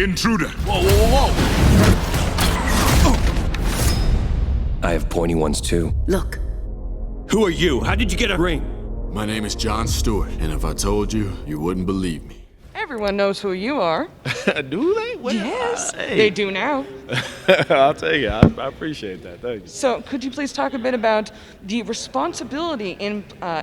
Intruder! Whoa, whoa, whoa, I have pointy ones too. Look. Who are you? How did you get a ring? My name is Jon Stewart, and if I told you, you wouldn't believe me. Everyone knows who you are. Do they? Well, Yes, hey. they do now. I'll take it. I appreciate that. Thank you. So, could you please talk a bit about the responsibility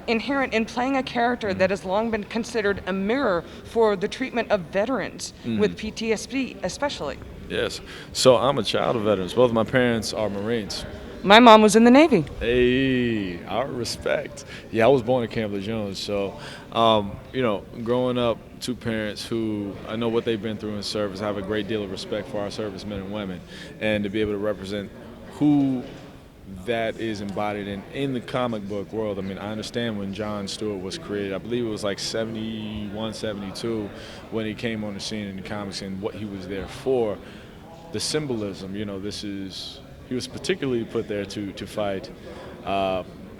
inherent in playing a character that has long been considered a mirror for the treatment of veterans with PTSD, especially? Yes. So I'm a child of veterans. Both of my parents are Marines. My mom was in the Navy. Hey, our respect. Yeah, I was born in Camp Lejeune, so growing up, two parents who I know what they've been through in service. I have a great deal of respect for our servicemen and women, and to be able to represent who that is embodied in the comic book world. I mean, I understand when Jon Stewart was created. I believe it was like 71, 72 when he came on the scene in the comics and what he was there for. The symbolism, he was particularly put there to fight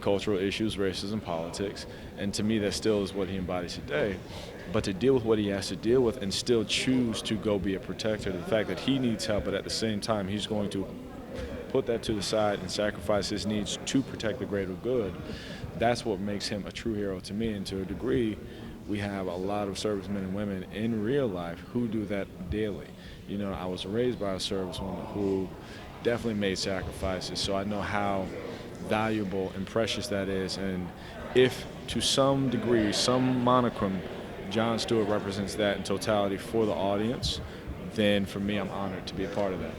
cultural issues, racism, politics, and to me that still is what he embodies today. But to deal with what he has to deal with and still choose to go be a protector, the fact that he needs help, but at the same time he's going to put that to the side and sacrifice his needs to protect the greater good, that's what makes him a true hero to me. And to a degree, we have a lot of servicemen and women in real life who do that daily. I was raised by a servicewoman who definitely made sacrifices, so I know how valuable and precious that is. And if to some degree, some monochrome, Jon Stewart represents that in totality for the audience, then for me, I'm honored to be a part of that.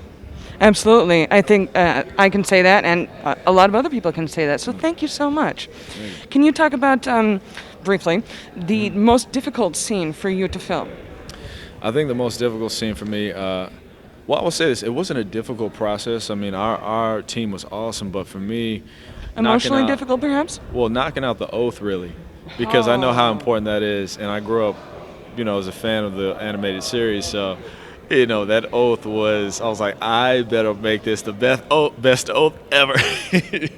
Absolutely. I think I can say that, and a lot of other people can say that. So thank you so much. Can you talk about, briefly, the most difficult scene for you to film? I think the most difficult scene for me, I will say this, it wasn't a difficult process. I mean, our team was awesome, but for me, Emotionally difficult, perhaps? Well, knocking out the oath, really, because I know how important that is, and I grew up, as a fan of the animated series, so, that oath I was like, I better make this the best oath ever,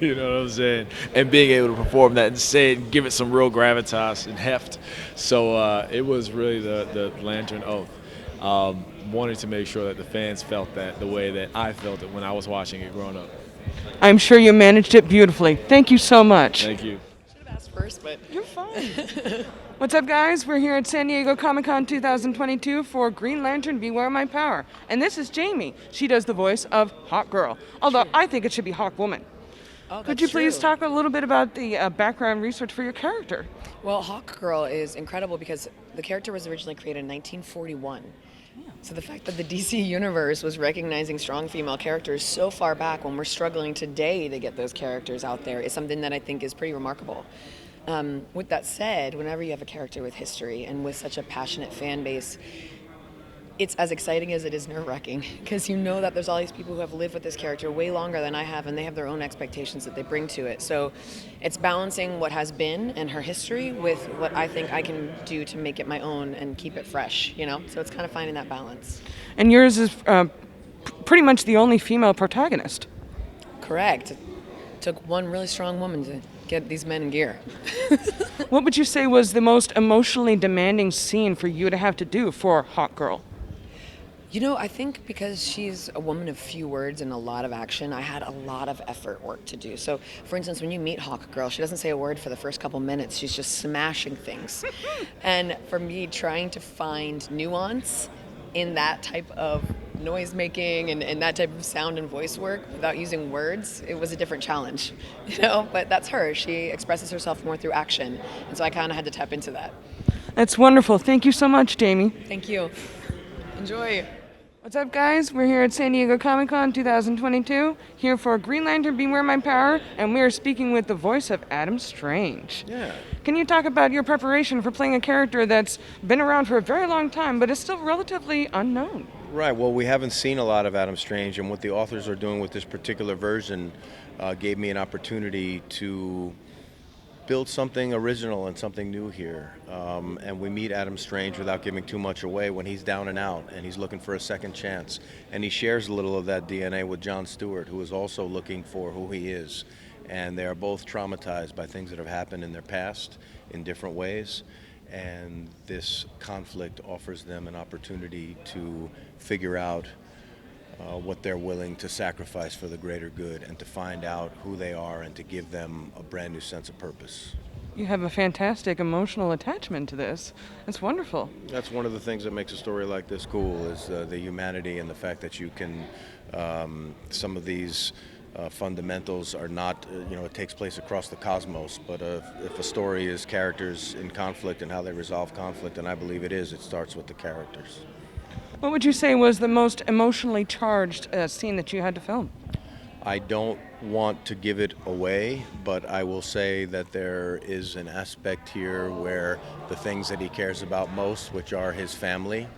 you know what I'm saying, and being able to perform that and say it and give it some real gravitas and heft, so it was really the Lantern Oath. Wanting to make sure that the fans felt that the way that I felt it when I was watching it growing up. I'm sure you managed it beautifully. Thank you so much. Thank you. Should have asked first, but You're fine. What's up, guys? We're here at San Diego Comic-Con 2022 for Green Lantern Beware My Power. And this is Jamie. She does the voice of Hawk Girl, although I think it should be Hawk Woman. oh, Could you that's please true. talk a little bit about the background research for your character? Well, Hawk Girl is incredible because the character was originally created in 1941. So the fact that the DC Universe was recognizing strong female characters so far back when we're struggling today to get those characters out there is something that I think is pretty remarkable. With that said, whenever you have a character with history and with such a passionate fan base, it's as exciting as it is nerve-wracking because you know that there's all these people who have lived with this character way longer than I have, and they have their own expectations that they bring to it. So it's balancing what has been and her history with what I think I can do to make it my own and keep it fresh, So it's kind of finding that balance. And yours is pretty much the only female protagonist. Correct. It took one really strong woman to get these men in gear. What would you say was the most emotionally demanding scene for you to have to do for Hawk Girl? I think because she's a woman of few words and a lot of action, I had a lot of effort work to do. So, for instance, when you meet Hawk Girl, she doesn't say a word for the first couple minutes. She's just smashing things. And for me, trying to find nuance in that type of noise making and that type of sound and voice work without using words, it was a different challenge, But that's her. She expresses herself more through action. And so I kind of had to tap into that. That's wonderful. Thank you so much, Jamie. Thank you. Enjoy. What's up, guys? We're here at San Diego Comic-Con 2022, here for Green Lantern Beware My Power, and we are speaking with the voice of Adam Strange. Yeah. Can you talk about your preparation for playing a character that's been around for a very long time, but is still relatively unknown? Right, well, we haven't seen a lot of Adam Strange, and what the authors are doing with this particular version gave me an opportunity to build something original and something new here. And we meet Adam Strange without giving too much away when he's down and out and he's looking for a second chance. And he shares a little of that DNA with Jon Stewart, who is also looking for who he is. And they are both traumatized by things that have happened in their past in different ways. and this conflict offers them an opportunity to figure out what they're willing to sacrifice for the greater good, and to find out who they are and to give them a brand new sense of purpose. You have a fantastic emotional attachment to this. It's wonderful. That's one of the things that makes a story like this cool, is the humanity and the fact that you can, some of these fundamentals are not, it takes place across the cosmos, but if a story is characters in conflict and how they resolve conflict, and I believe it is, it starts with the characters. What would you say was the most emotionally charged scene that you had to film? I don't want to give it away, but I will say that there is an aspect here where the things that he cares about most, which are his family,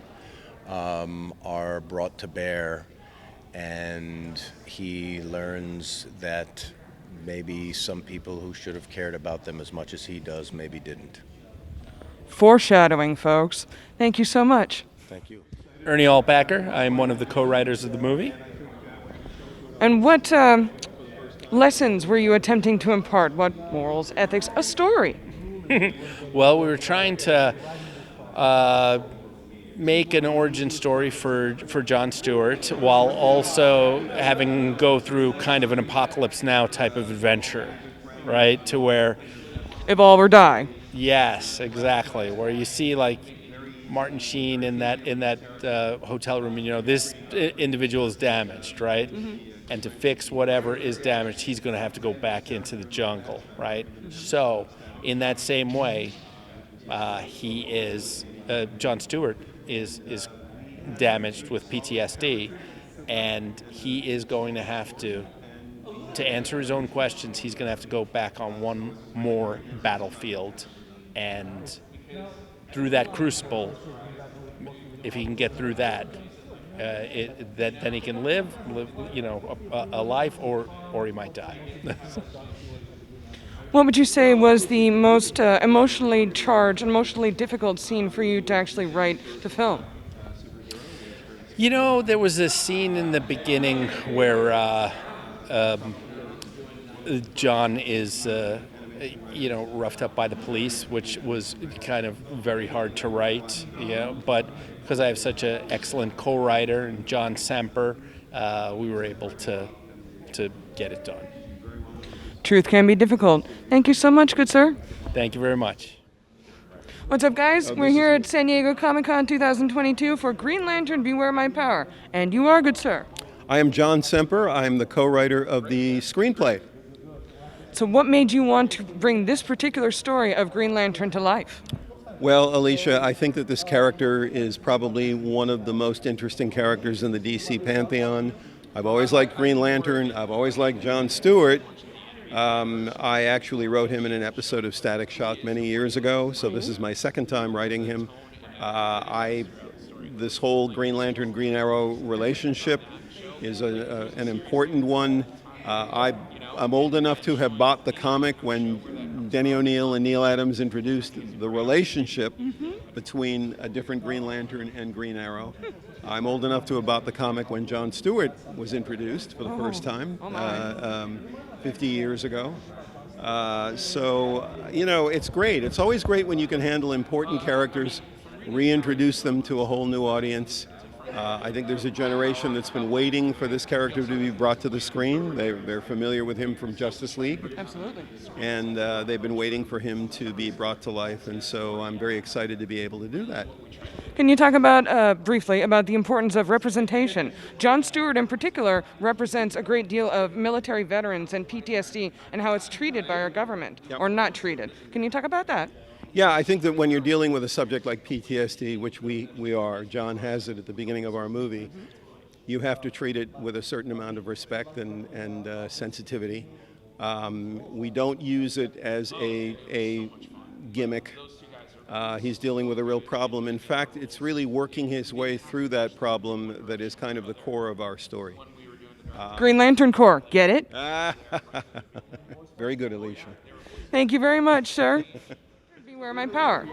are brought to bear, and he learns that maybe some people who should have cared about them as much as he does maybe didn't. Foreshadowing, folks. Thank you so much. Thank you. Ernie Altbacker. I'm one of the co-writers of the movie. And what lessons were you attempting to impart? What morals, ethics, a story? Well, we were trying to make an origin story for Jon Stewart while also having go through kind of an Apocalypse Now type of adventure, right? To where... Evolve or die. Yes, exactly. Where you see like Martin Sheen in that hotel room, and this individual is damaged, right? Mm-hmm. And to fix whatever is damaged, he's going to have to go back into the jungle, right? So, in that same way, Jon Stewart is damaged with PTSD, and he is going to have to answer his own questions. He's going to have to go back on one more battlefield, and through that crucible, if he can get through that, then he can live, a life, or he might die. What would you say was the most emotionally charged, emotionally difficult scene for you to actually write to film? There was a scene in the beginning where John is, roughed up by the police, which was kind of very hard to write, but because I have such an excellent co-writer, and John Semper, we were able to get it done. Truth can be difficult. Thank you so much, good sir. Thank you very much. What's up, guys? We're here at San Diego Comic-Con 2022 for Green Lantern Beware My Power. And you are, good sir. I am John Semper. I'm the co-writer of the screenplay. So what made you want to bring this particular story of Green Lantern to life? Well, Alicia, I think that this character is probably one of the most interesting characters in the DC Pantheon. I've always liked Green Lantern. I've always liked Jon Stewart. I actually wrote him in an episode of Static Shock many years ago, so this is my second time writing him. This whole Green Lantern, Green Arrow relationship is an important one. I'm old enough to have bought the comic when Denny O'Neil and Neil Adams introduced the relationship between a different Green Lantern and Green Arrow. I'm old enough to have bought the comic when Jon Stewart was introduced for the first time, 50 years ago. So, it's great. It's always great when you can handle important characters, reintroduce them to a whole new audience. I think there's a generation that's been waiting for this character to be brought to the screen. They're familiar with him from Justice League. Absolutely. And they've been waiting for him to be brought to life, and so I'm very excited to be able to do that. Can you talk about, briefly, about the importance of representation? Jon Stewart, in particular, represents a great deal of military veterans and PTSD and how it's treated by our government, or not treated. Can you talk about that? Yeah, I think that when you're dealing with a subject like PTSD, which we are, John has it at the beginning of our movie, you have to treat it with a certain amount of respect and sensitivity. We don't use it as a gimmick. He's dealing with a real problem. In fact, it's really working his way through that problem that is kind of the core of our story. Green Lantern Corps, get it? Very good, Alicia. Thank you very much, sir. Beware My Power.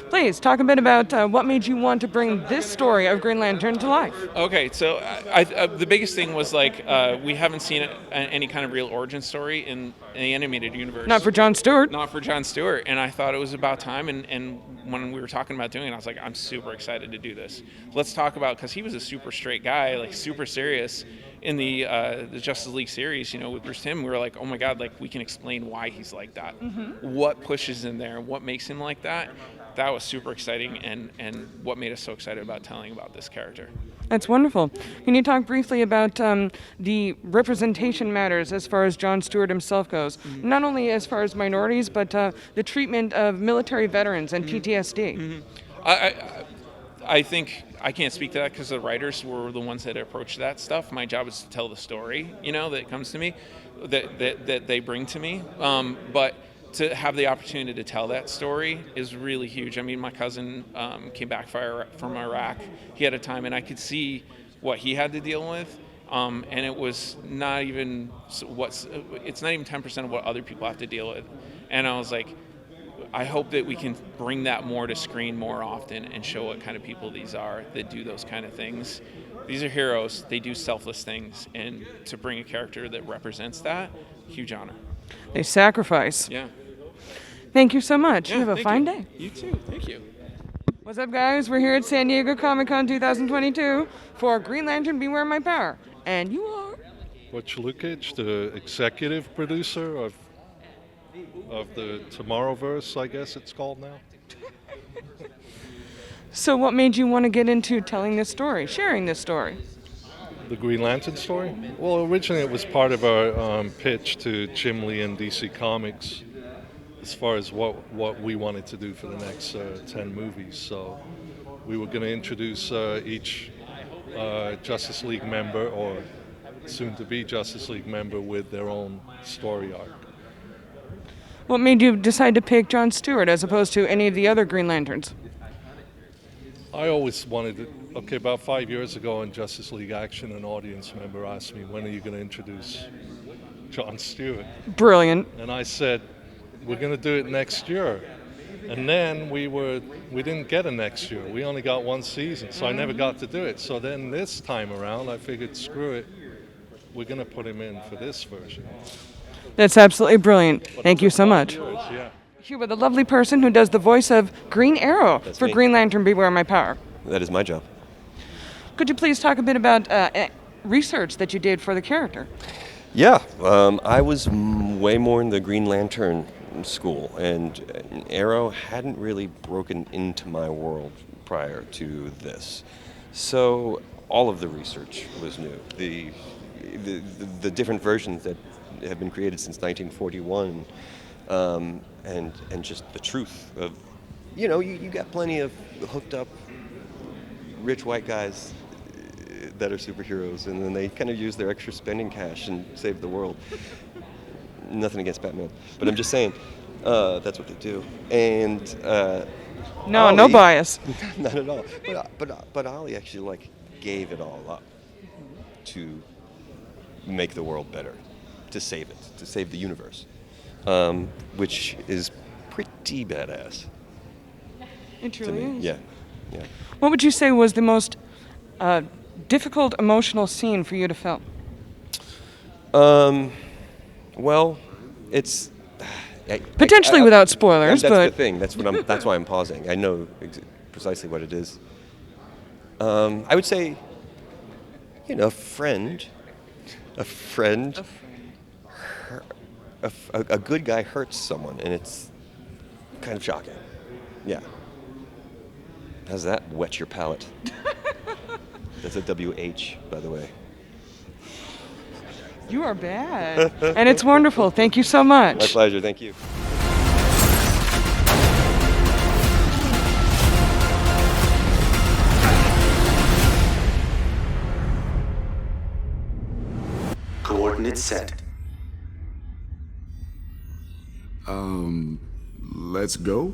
Please talk a bit about what made you want to bring this story of Green Lantern to life. Okay, so the biggest thing was like we haven't seen any kind of real origin story in the animated universe. Not for Jon Stewart. Not for Jon Stewart, and I thought it was about time. And when we were talking about doing it, I was like, I'm super excited to do this. Let's talk about, because he was a super straight guy, like super serious in the Justice League series. You know, with Bruce Timm, we were like, oh my God, like we can explain why he's like that. What pushes him there? What makes him like that? That was super exciting, and what made us so excited about telling about this character. That's wonderful. Can you talk briefly about the representation matters as far as Jon Stewart himself goes? Not only as far as minorities, but the treatment of military veterans and PTSD. I think I can't speak to that because the writers were the ones that approached that stuff. My job is to tell the story, you know, that comes to me, that they bring to me. But to have the opportunity to tell that story is really huge. I mean, my cousin came back from Iraq. He had a time, and I could see what he had to deal with, and it was not even it's not even 10% of what other people have to deal with. And I was like, I hope that we can bring that more to screen more often and show what kind of people these are that do those kind of things. These are heroes. They do selfless things, and to bring a character that represents that, huge honor. They sacrifice. Yeah. Thank you so much. Yeah, you have a thank fine you. day. You too. Thank you. What's up, guys? We're here at San Diego Comic-Con 2022 for Green Lantern Beware My Power. And you are? Butch Lukic, the executive producer of the Tomorrowverse, I guess it's called now. So what made you want to get into telling this story, sharing this story? The Green Lantern story? Well, originally it was part of our pitch to Jim Lee and DC Comics as far as what we wanted to do for the next 10 movies. So we were going to introduce each Justice League member, or soon-to-be Justice League member, with their own story arc. What made you decide to pick Jon Stewart as opposed to any of the other Green Lanterns? I always wanted to. Okay, about 5 years ago in Justice League Action, an audience member asked me, when are you going to introduce Jon Stewart? Brilliant. And I said, we're going to do it next year. And then we didn't get a next year. We only got one season, so I never got to do it. So then this time around, I figured, screw it, we're going to put him in for this version. That's absolutely brilliant. Thank you so much. Yeah. Here with a lovely person who does the voice of Green Arrow for me. Green Lantern Beware My Power. That is my job. Could you please talk a bit about research that you did for the character? Yeah, I was way more in the Green Lantern school, and Arrow hadn't really broken into my world prior to this. So all of the research was new. The different versions that have been created since 1941, and just the truth of, you know, you got plenty of hooked up rich white guys that are superheroes, and then they kind of use their extra spending cash and save the world. Nothing against Batman, but I'm just saying that's what they do. And No, Ollie, no bias. not at all. But Ollie actually gave it all up to make the world better, to save it, to save the universe, which is pretty badass. It truly is. Yeah. What would you say was the most difficult emotional scene for you to film? Well, it's Potentially without spoilers, that's but the thing. That's why I'm pausing. I know precisely what it is. I would say, a friend, a good guy hurts someone, and it's kind of shocking. Yeah. How's that wet your palate? That's a WH, by the way. you are bad. And it's wonderful. Thank you so much. My pleasure. Thank you. Coordinates set. Let's go?